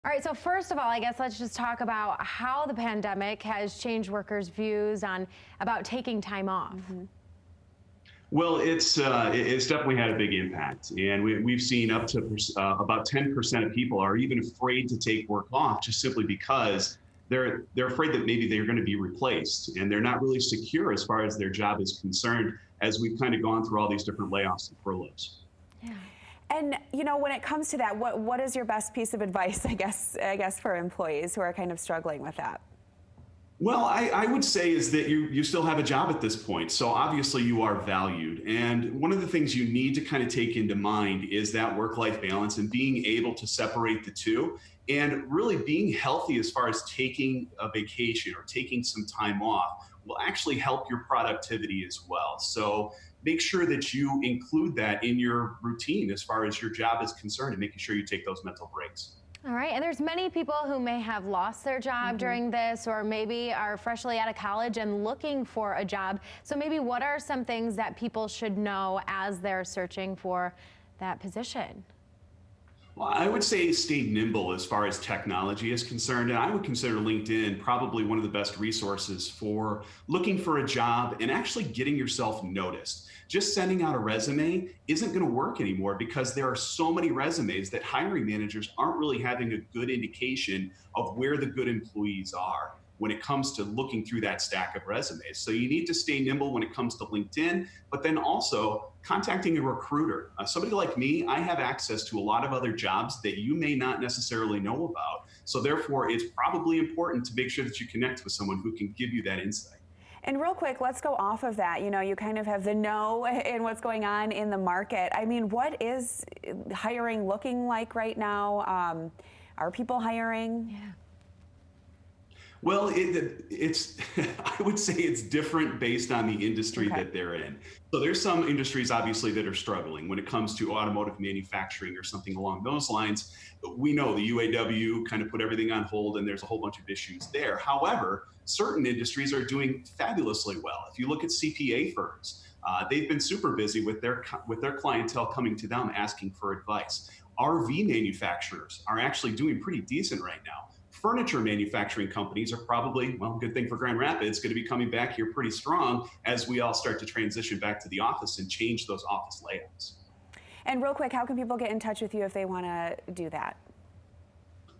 All right, so first of all, I guess let's just talk about how the pandemic has changed workers' views on about taking time off. Well, it's definitely had a big impact, and we've seen up to about 10% of people are even afraid to take work off just simply because they're afraid that maybe they're going to be replaced, and they're not really secure as far as their job is concerned. As we've kind of gone through all these different layoffs and furloughs. Yeah. And when it comes to that, what is your best piece of advice, I guess for employees who are kind of struggling with that? Well, I would say is that you still have a job at this point. So obviously you are valued. And one of the things you need to kind of take into mind is that work-life balance and being able to separate the two and really being healthy as far as taking a vacation or taking some time off will actually help your productivity as well. So make sure that you include that in your routine as far as your job is concerned and making sure you take those mental breaks. All right, and there's many people who may have lost their job during this, or maybe are freshly out of college and looking for a job. So maybe what are some things that people should know as they're searching for that position? Well, I would say stay nimble as far as technology is concerned. And I would consider LinkedIn probably one of the best resources for looking for a job and actually getting yourself noticed. Just sending out a resume isn't going to work anymore because there are so many resumes that hiring managers aren't really having a good indication of where the good employees are when it comes to looking through that stack of resumes. So you need to stay nimble when it comes to LinkedIn, but then also contacting a recruiter. Somebody like me, I have access to a lot of other jobs that you may not necessarily know about. So therefore, it's probably important to make sure that you connect with someone who can give you that insight. And real quick, let's go off of that. You kind of have the know in what's going on in the market. I mean, what is hiring looking like right now? Are people hiring? Yeah. Well, it's I would say it's different based on the industry Okay. that they're in. So there's some industries obviously that are struggling when it comes to automotive manufacturing or something along those lines. We know the UAW kind of put everything on hold and there's a whole bunch of issues there. However, certain industries are doing fabulously well. If you look at CPA firms, they've been super busy with their clientele coming to them asking for advice. RV manufacturers are actually doing pretty decent right now. Furniture manufacturing companies are probably, well, good thing for Grand Rapids, going to be coming back here pretty strong as we all start to transition back to the office and change those office layouts. And real quick, how can people get in touch with you if they want to do that?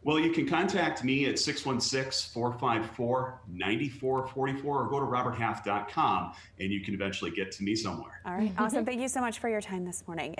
Well, you can contact me at 616-454-9444 or go to roberthalf.com and you can eventually get to me somewhere. All right, awesome. Thank you so much for your time this morning.